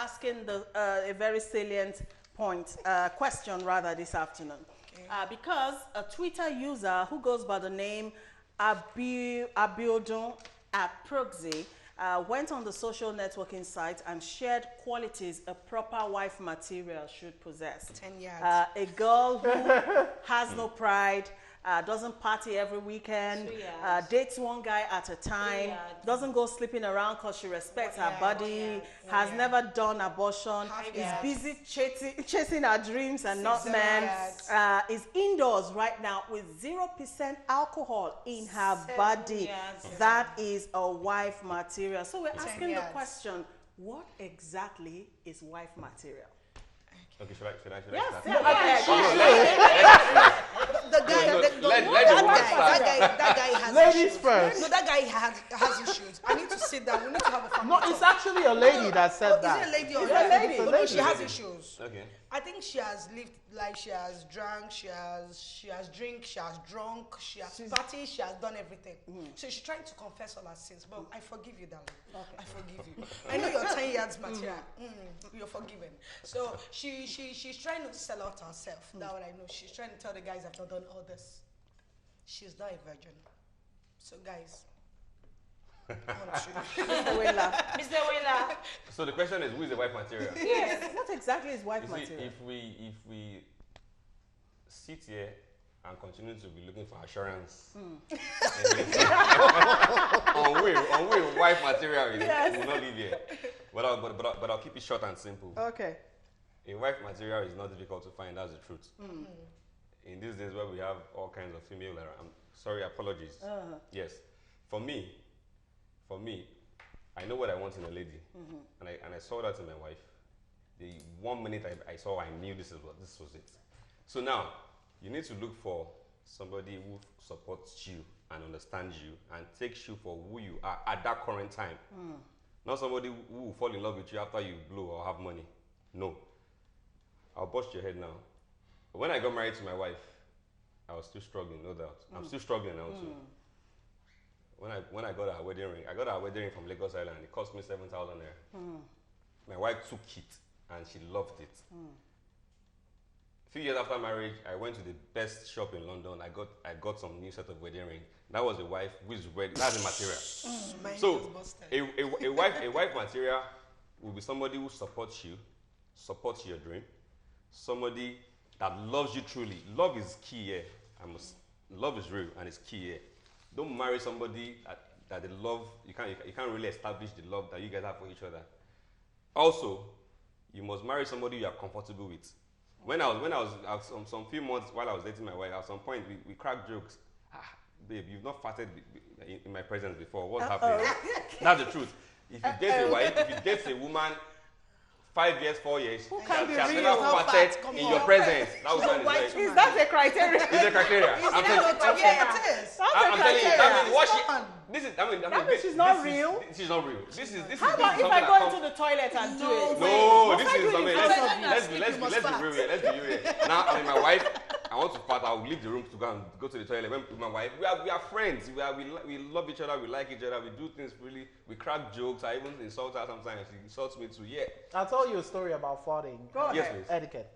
asking a very salient question rather this afternoon. Okay. Because a Twitter user who goes by the name Abiodun at Proxy went on the social networking site and shared qualities a proper wife material should possess. 10 yards. A girl who has no pride, doesn't party every weekend, dates one guy at a time, doesn't go sleeping around because she respects her body, has never done abortion, is busy chasing her dreams and not men, is indoors right now with 0% alcohol in her body. That is a wife material. So we're asking the question, what exactly is wife material? Okay, should I yes, start? That guy has ladies issues. first. No, that guy has issues. I need to sit down. We need to have a family. No, it's actually a lady that said that. Is it a lady or a lady? Oh, no, she has issues. Okay. I think she has lived, like she has drank, she has drink, she has drunk, she has party, she has done everything. So she's trying to confess all her sins. But I forgive you, darling. Okay. I forgive you. I know you're 10 yards material. You're forgiven. So she's trying to sell out herself. That's what I know. She's trying to tell the guys I've not done all this. She's not a virgin. So guys, Mr. Willa. So the question is, who is the wife material? Yes. What exactly is wife You see, material? if we sit here and continue to be looking for assurance on where wife material is, we will not live here. But I'll keep it short and simple. Okay. A wife material is not difficult to find. That's the truth. In these days where we have all kinds of female, apologies. Yes, for me, I know what I want in a lady, and I saw that in my wife. The 1 minute I saw, I knew this was it. So now you need to look for somebody who supports you and understands you and takes you for who you are at that current time. Not somebody who will fall in love with you after you blow or have money. No. I'll bust your head now. But when I got married to my wife, I was still struggling, no doubt. I'm still struggling now too. When I got her wedding ring, I got her wedding ring from Lagos Island. It cost me 7,000 naira. My wife took it and she loved it. A few years after marriage, I went to the best shop in London. I got some new set of wedding ring. That was a wife who is ready. That's the material. So a wife material will be somebody who supports you, supports your dream, somebody that loves you truly. Love is key here. Love is real and it's key here. Don't marry somebody that the love, you can't really establish the love that you guys have for each other. Also, you must marry somebody you are comfortable with. When I was some few months while I was dating my wife, at some point we cracked jokes. Babe, you've not farted in my presence before. What's happening? That's the truth. If you date a wife, if you date a woman, 5 years, 4 years, she has never farted in your presence. That woman is that a criteria? It's a criteria. I'm telling you. That means what she. This is. That means she's not real. She's not real. This is. How about if I go into the toilet and do it? No, this is. Let's be real here. Let's be real here. Now, my wife. I want to fart. I'll leave the room to go to the toilet. When with my wife, we are friends. We love each other. We like each other. We do things really. We crack jokes. I even insult her sometimes. She insults me too. Yeah. I'll tell you a story about farting. Go ahead. Yes, please. Etiquette.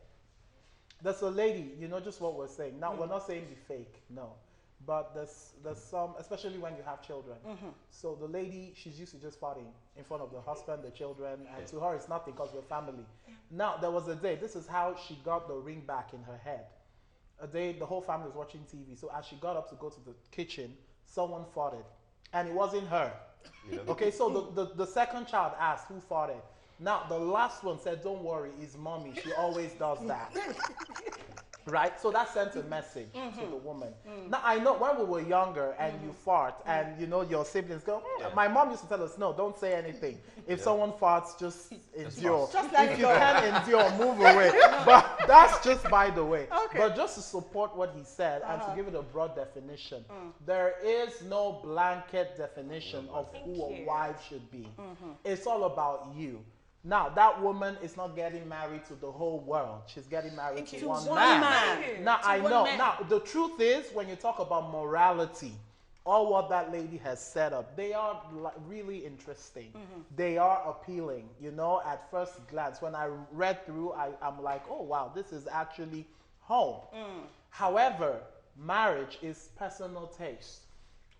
There's a lady. You know just what we're saying. Now we're not saying be fake. No. But there's some, especially when you have children. So the lady, she's used to just farting in front of the husband, the children, and to her it's nothing because we're family. Now there was a day. This is how she got the ring back in her head. A day, the whole family was watching TV. So as she got up to go to the kitchen, someone farted. And it wasn't her. Yeah. Okay, so the second child asked who farted. Now, the last one said, don't worry, it's mommy. She always does that. Right? So that sent a message to the woman. Now, I know when we were younger and you fart and, you know, your siblings go, my mom used to tell us, no, don't say anything. If someone farts, just endure. Just let if you can endure, move away. But that's just by the way. Okay. But just to support what he said and to give it a broad definition, there is no blanket definition of who a wife should be. It's all about you. Now, that woman is not getting married to the whole world. She's getting married to one man. Now, I know. Now, the truth is, when you talk about morality all what that lady has set up, they are really interesting. They are appealing, you know, at first glance. When I read through, I'm like, oh, wow, this is actually home. However, marriage is personal taste.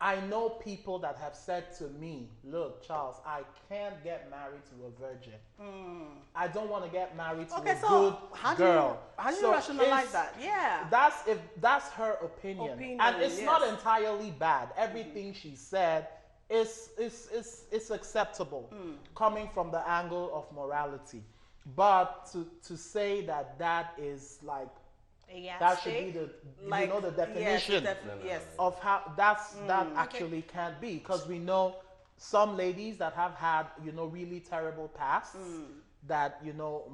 I know people that have said to me, look, Charles, I can't get married to a virgin. I don't want to get married to a good girl. How do you rationalize that? Yeah. That's her opinion. And it's not entirely bad. Everything she said is acceptable coming from the angle of morality. But to say that is like, that should be the the definition of how that actually can't be, because we know some ladies that have had really terrible pasts that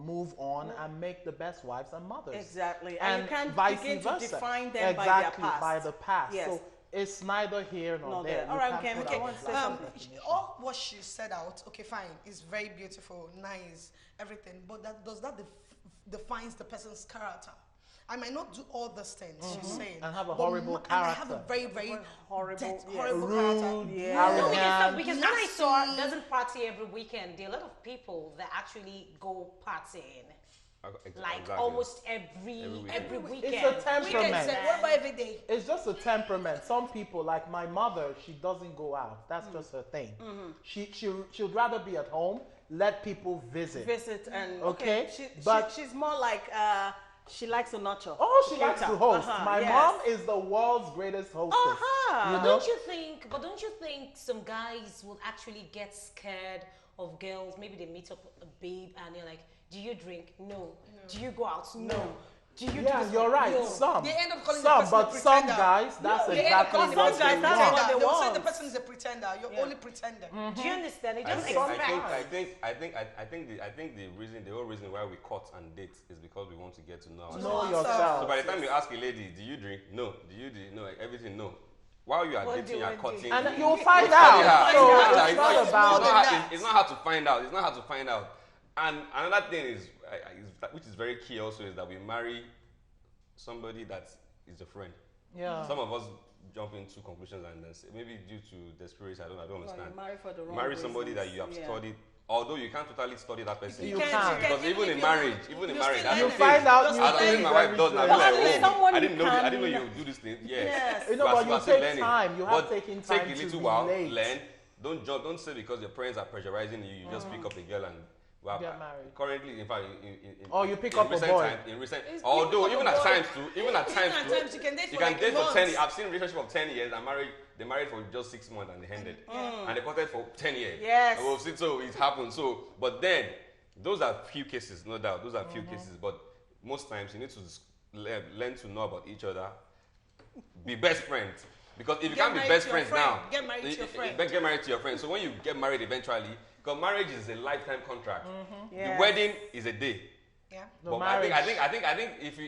move on and make the best wives and mothers. Exactly, and you can't vice begin versa. to define them exactly, by their past. by the past. Yes. So it's neither here nor there. All right, okay. All what she said out, okay, fine, is very beautiful, nice, everything, but does that defines the person's character? I might not do all these things she's saying, and have a horrible character. I have a very, very horrible rude, character. No, because when I saw doesn't party every weekend, there are a lot of people that actually go partying. Like almost every weekend. It's a temperament. What about every day? It's just a temperament. Some people, like my mother, she doesn't go out. That's just her thing. She'd rather be at home, let people visit. And okay. She's more like she likes to nurture. Oh, she likes to host. My mom is the world's greatest hostess. You know? Don't you think some guys will actually get scared of girls? Maybe they meet up a babe and they're like, do you drink? No. Do you go out? No. Do you do this? You're right. No. Some. They end up calling some, the person but a pretender. some guys, that's exactly what they want. They will say the person is a pretender. You're only pretending. Do you understand? It just I think the whole reason why we cut and date is because we want to get to know ourselves. Know yourself. So by the time you ask a lady, do you drink? No. Do you do? No. Everything, no. While you are dating, you are cutting. And you'll find out. So it's not about. It's not hard to find out. It's not hard to find out. And another thing is, which is very key also, is that we marry somebody that is a friend. Yeah. Some of us jump into conclusions and then say, maybe due to desperation, I don't understand. Marry somebody that you have studied, although you can't totally study that person. You can. Because even in marriage, you find out new things. My wife does now. I didn't know you do this thing. Yes. You know, but you take time. You have taken time to take a little while, relate. learn. Don't say because your parents are pressurizing you, you just pick up a girl and get married. Currently, in fact, you pick up a boy. Although even at times you can date for 10 years. I've seen relationship of 10 years and they married for just 6 months and they ended. And they courted for 10 years. Yes. And we've seen, so it happened. So, but then those are few cases, no doubt. Those are few cases, but most times you need to learn to know about each other. Be best friends. Because if you can't be best friends now, get married to your friend. Get married to your friend. So when you get married eventually, because marriage is a lifetime contract. Yes. The wedding is a day. Yeah. But I think if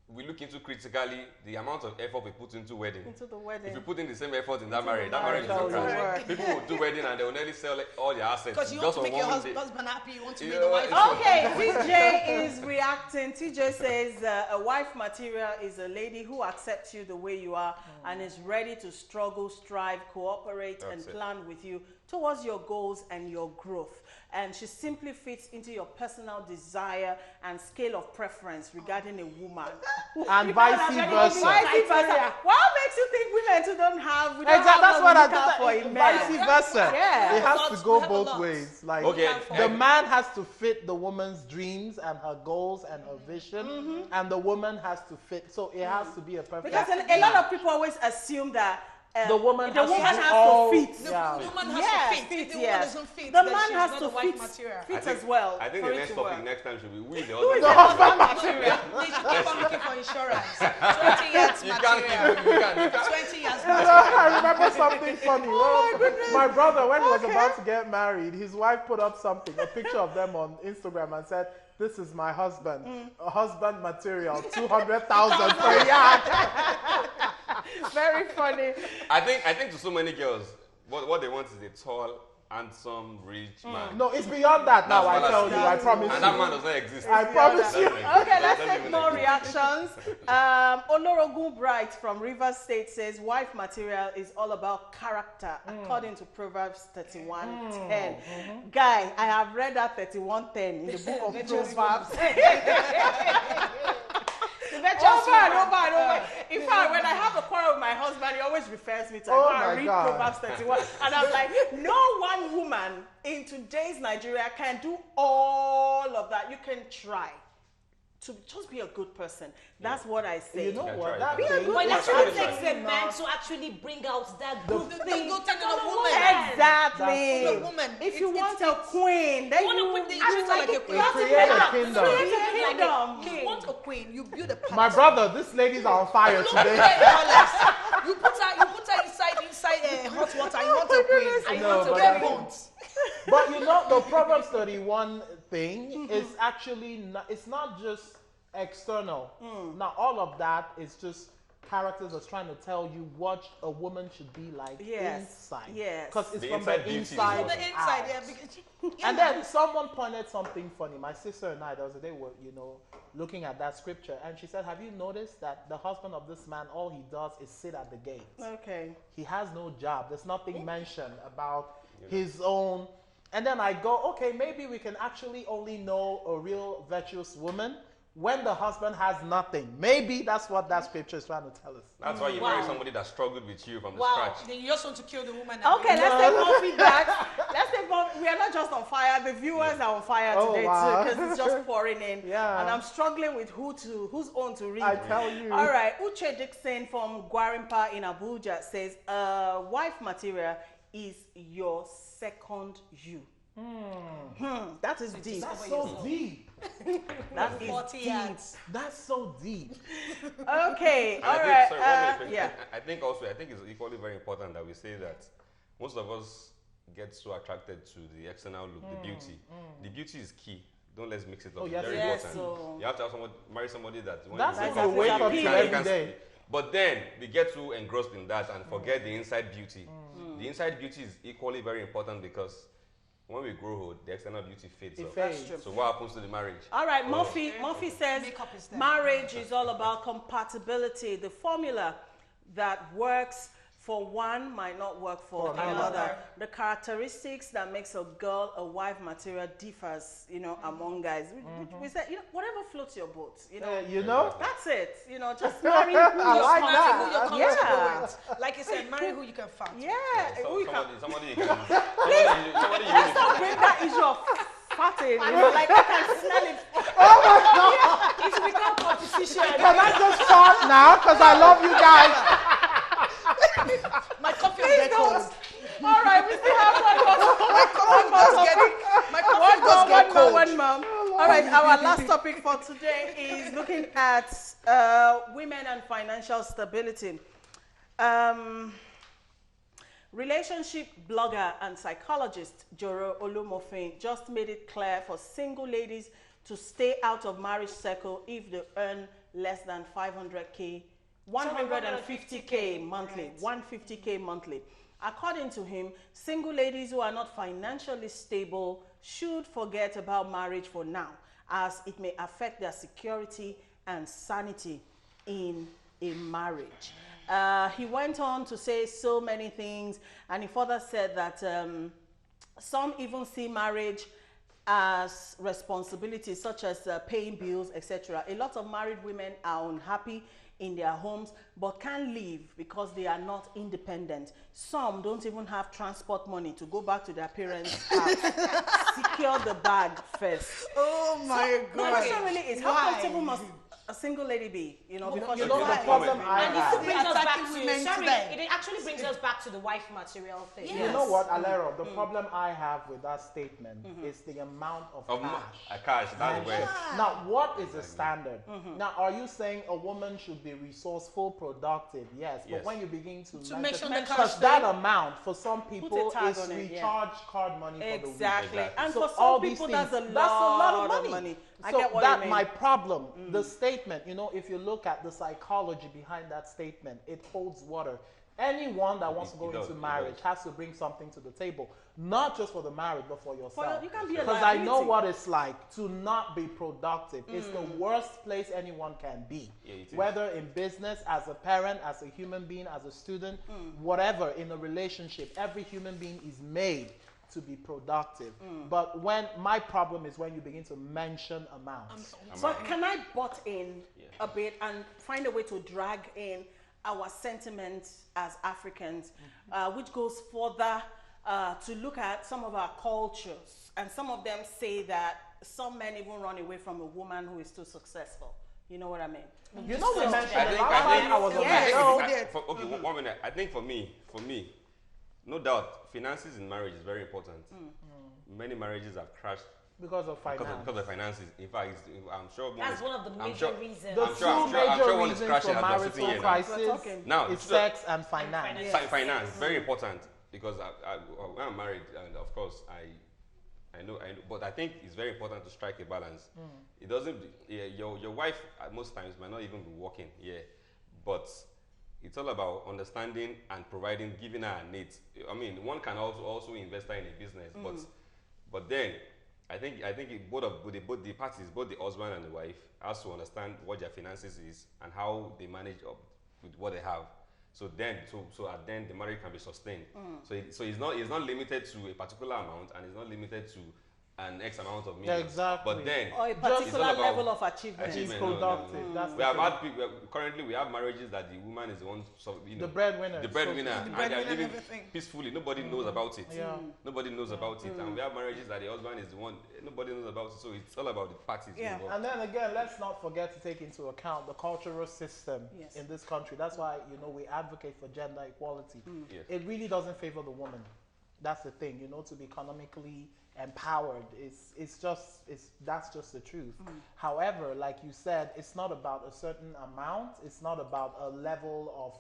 we look into critically the amount of effort we put into wedding. If you put in the same effort in that marriage is a crash. People will do wedding and they will nearly sell all their assets. Because you want to make your husband happy, you want to make the wife happy. Okay, TJ is reacting. TJ says a wife material is a lady who accepts you the way you are and is ready to struggle, strive, cooperate, and plan with you towards your goals and your growth. And she simply fits into your personal desire and scale of preference regarding a woman. And vice versa. What makes you think women too don't have? That's what I thought. For a man. Vice versa. Yeah. It has to go both ways. Like the man has to fit the woman's dreams and her goals and her vision, and the woman has to fit. So it has to be a perfect. Because a lot of people always assume that. The woman has to fit. The woman has to fit. If the woman doesn't fit, the man has to fit as well. I think the next topic next time should be we the husband material. They should keep on looking for insurance. 20 years material. 20 years material. I remember something funny. My brother, when he was about to get married, his wife put up something, a picture of them on Instagram, and said, "This is my husband. A husband material, 200,000 per yard." Very funny. I think to so many girls, what they want is a tall, handsome, rich man. No, it's beyond that now, I That's tell what you. I I promise And that you. man does not exist. I promise you. Okay, let's Doesn't take even more exist. reactions. Olorogun Bright from Rivers State says, wife material is all about character, according to Proverbs 31:10. Guy, I have read that 31:10 in the book of Proverbs. Over. In fact, when I have a quarrel with my husband, he always refers me to Oh go and my read God. Proverbs 31. And I'm like, no one woman in today's Nigeria can do all of that. You can try to just be a good person. That's what I say. You know Yeah, what? try. That Be a thing- good But it That's actually what takes I a man to actually bring out that good The thing. good thing in a from woman. Exactly. The woman. If you want a queen, then You want you to put the- you treat her like a you queen. have to Create a make- kingdom. Create a Like a kingdom. king. You want a queen, you build a palace. My brother, these ladies are on fire You don't put today. her in a palace. You put her inside hot water. You want a queen. I No, want to but get I- Bones. But you know, the Proverbs 31 thing is actually not, it's not just external. Now, all of that is just characters that's trying to tell you what a woman should be like Yes, inside. yes. Because it's The from inside the beauty. inside. From the inside, out. yeah. Because And then someone pointed something funny. My sister and I, the other day, were, looking at that scripture, and she said, "Have you noticed that the husband of this man, all he does is sit at the gate? Okay. He has no job. There's nothing mentioned about his own." And then I go, okay, maybe we can actually only know a real virtuous woman when the husband has nothing. Maybe that's what that scripture is trying to tell us. That's why you marry somebody that struggled with you from the Wow. scratch. then you just want to kill the woman. Okay, let's take more feedback. Let's take more. We are not just on fire. The viewers are on fire Oh, today wow. too, because it's just pouring in. Yeah. And I'm struggling with whose own to read. I tell you. All right. Uche Dixon from Gwarimpa in Abuja says, wife material is your second you. That is deep. That's so deep. That is 40 deep. yards. That's so deep. Okay. And All I think, right. sorry, one minute, Yeah. I think it's equally very important that we say that most of us get so attracted to the external look, the beauty. The beauty is key. Don't let's mix it up. Oh, It's yes, very yes, important. so- You have to have marry somebody that when That's you if wake you up, wake up you to can- every you can day. see. But then we get too engrossed in that and forget the inside beauty. The inside beauty is equally very important because when we grow old, the external beauty fades It off. fades. true. So what happens to the marriage? All right, Murphy says Makeup is there. marriage is all about compatibility. The formula that works for one might not work for For another. another. The characteristics that makes a girl a wife material differs, among guys. We said, whatever floats your boat, You know? That's it. Just marry who you're like Marry that. who you're comfortable Yeah. with. Like you said, marry who you can fuck. Yeah. So, who you can- somebody you can somebody you Let's not bring that issue of farting. Like I can smell it. It's become competition. Can I just fart now? Because I love you guys. My coffee will get cold. All right, we still have My coffee does get cold. one more. All right, our last topic for today is looking at women and financial stability. Relationship blogger and psychologist Joro Olumofin just made it clear for single ladies to stay out of marriage circle if they earn less than 500K, 150K monthly, 150K monthly. According to him, single ladies who are not financially stable should forget about marriage for now, as it may affect their security and sanity in a marriage. He went on to say so many things, and he further said that some even see marriage as responsibilities such as paying bills, etc. A lot of married women are unhappy in their homes but can't leave because they are not independent. Some don't even have transport money to go back to their parents' house. Secure the bag first. Oh my The God. question really is, how Why? comfortable must a single lady be? Before You she know goes the back? problem I And this have. brings us back Attacking to women sorry. today. It actually brings us back to the wife material thing. Yeah. You know what, Alero? The problem I have with that statement is the amount of Cash, that's where. Now, what is the standard? Now, are you saying a woman should be resourceful, productive? Yes, but Yes. when you begin to mention the cash because that amount for some people tag is on it, yeah. recharge card money for the week. Exactly. Exactly. And So for all some these people, things, that's a lot of money. I So get what that you mean. my problem, the statement, if you look at the psychology behind that statement, it holds water. Anyone that wants to go It does, into it marriage does. has to bring something to the table, not just for the marriage, but for yourself. You can be a Because I know liability. what it's like to not be productive. It's the worst place anyone can be. Yeah, it is. Whether in business, as a parent, as a human being, as a student, whatever, in a relationship, every human being is made to be productive. But when my problem is when you begin to mention amounts. But can I butt in a bit and find a way to drag in our sentiments as Africans, which goes further to look at some of our cultures. And some of them say that some men even run away from a woman who is too successful. You know what I mean? You know, we mentioned I the think, last I time think, I was on Yes. the I show. think if I- okay, 1 minute. I think for me, no doubt, finances in marriage is very important. Many marriages have crashed Because of finance. because of finances. In fact, I'm sure That's one of the I'm major sure- reasons. The I'm sure- I'm two sure- I'm major sure one is reasons crashing for as we're sitting marital here now. crisis We're talking. Now, is so- sex and finance. Yes. Finance very important because when I'm married, and of course I know, but I think it's very important to strike a balance. It doesn't. Your wife at most times might not even be working, but it's all about understanding and providing, giving her her needs. I mean, one can also invest her in a business, but then I think both the parties, both the husband and the wife, has to understand what their finances is and how they manage up with what they have. So at then the marriage can be sustained. So it's not limited to a particular amount, and it's not limited to an X amount of millions. Exactly. But then Or a it's all particular about level of achievement. He's achievement. productive. That's We the have thing. had people, currently we have marriages that the woman is the one, The breadwinner. the breadwinner, The and they breadwinner are and living everything. peacefully. Nobody knows about it. Yeah. Nobody knows about it, and we have marriages that the husband is the one. Nobody knows about it. So it's all about the parties Yeah. involved. And then again, let's not forget to take into account the cultural system Yes. in this country. That's why, we advocate for gender equality. Yes. It really doesn't favor the woman. That's the thing, to be economically empowered. That's just the truth. However, like you said, it's not about a certain amount. It's not about a level of,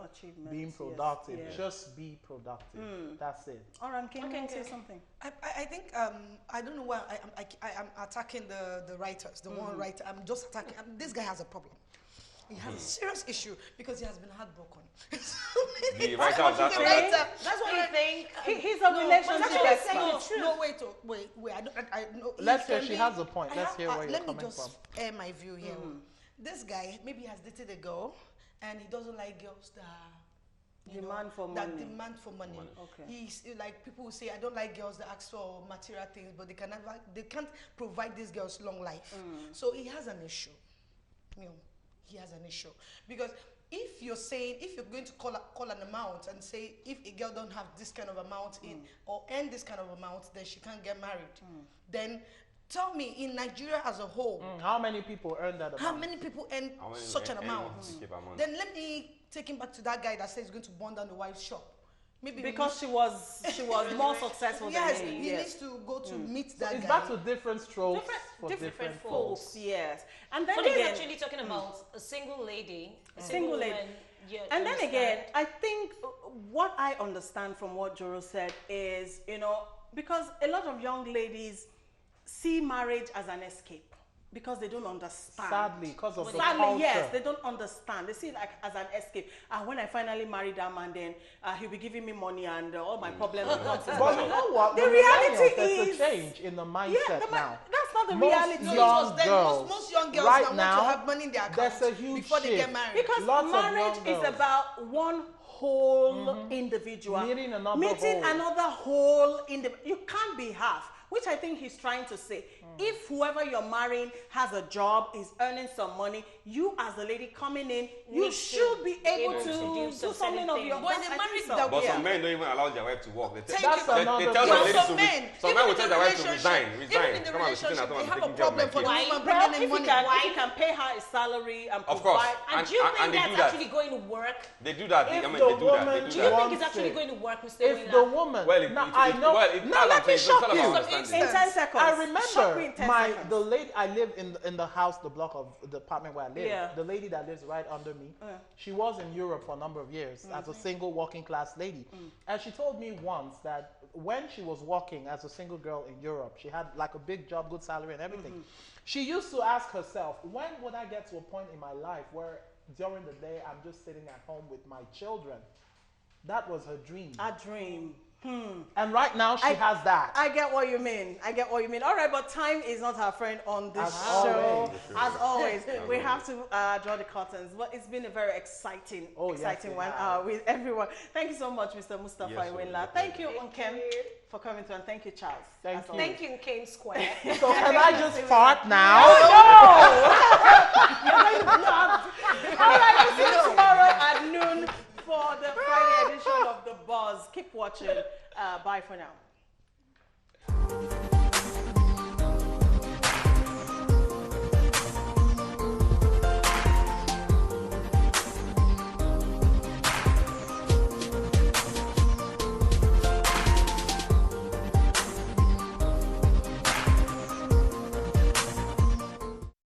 Achievements, being yes, productive. yeah. Just be productive. That's it. All right, can you say Okay. something? I think I don't know why I'm attacking the writers, the one writer. I'm just attacking. This guy has a problem. He has a serious issue because he has been heartbroken. The writer of that The song. writer. That's what you think. He's a relationship that's what I'm expert. saying. It's true. No, wait. I no. Let's he hear. can She be- has a point. I Let's have- hear where you're let me coming just from. air my view here. This guy maybe has dated a girl, and he doesn't like girls that Demand for that money. demand for money. Okay. He's like people will say, I don't like girls that ask for material things, but they can't provide these girls long life. So he has an issue. He has an issue because if you're going to call an amount and say if a girl don't have this kind of amount in or earn this kind of amount, then she can't get married. Then tell me, in Nigeria as a whole, How many people earn that amount? how many people earn How many- such an any amount? one per month? Then let me take him back to that guy that says he's going to burn down the wife's shop. Maybe Because she was more successful yes, than him. he Yes. needs to go to meet that It's guy. back to different strokes for different folks. Folks, yes. And then So this is again, actually talking about a single lady, a Single lady. woman, you and then understand? again, I think what I understand from what Joro said is, because a lot of young ladies see marriage as an escape because they don't understand. Sadly, because of the Sadly, culture. yes, they don't understand. They see it like as an escape. And when I finally marry that man, then he'll be giving me money and all my problems will come to But you know what? The The reality millennials, there's is- a change in the mindset Yeah, now. that's not the Most reality. No, it young was then girls, most young girls right that now, want to have money in their account there's a huge before they get shift. married. Because Lots of marriage young is girls. about one whole individual Meeting another meeting whole. another whole individual. You can't be half, which I think he's trying to say. If whoever you're marrying has a job, is earning some money, you as a lady coming in, you Need to should be able able to to do do some something certain of your things. But in I a think marriage so. that But Yeah. some men don't even allow their wife to work. They Take tell, it- That's another they tell thing. some But ladies some to men, some even men will in tell the their wife to relationship, resign, even in the come and sit in relationship, at home they and have a taking care of my problem for the kids. woman Well, bringing in if money. if you can pay her a salary and Of course. provide, And do you think and they that's do that. actually going to work? They do that. If I mean, the they do that. They woman do Do you that. think it's wants actually it. going to work, Mr. If Wheeler? the woman, Well, it- now it- I it- know. well, it- now that's let me what I'm saying. shock It's all you. about Some understanding. in 10 seconds. I Shock me remember in 10 the seconds. lady I live in the house, the block of the apartment where I live. Yeah. The lady that lives right under me, she was in Europe for a number of years as a single working class lady, and she told me once that when she was working as a single girl in Europe, she had like a big job, good salary, and everything. She used to ask herself, when would I get to a point in my life where during the day I'm just sitting at home with my children That was her dream. A dream. And right now she has that. I get what you mean. I get what you mean. All right, but time is not our friend on this show. As always, we have to draw the curtains. But it's been a very exciting one with everyone. Thank you so much, Mr. Mustafa Iwinla. Thank you, Nkem, for coming through, and thank you, Charles. Thank you, Nkem Square. So can I just fart now? All right, we'll see you tomorrow at noon for the Friday edition of The Buzz. Keep watching. Bye for now.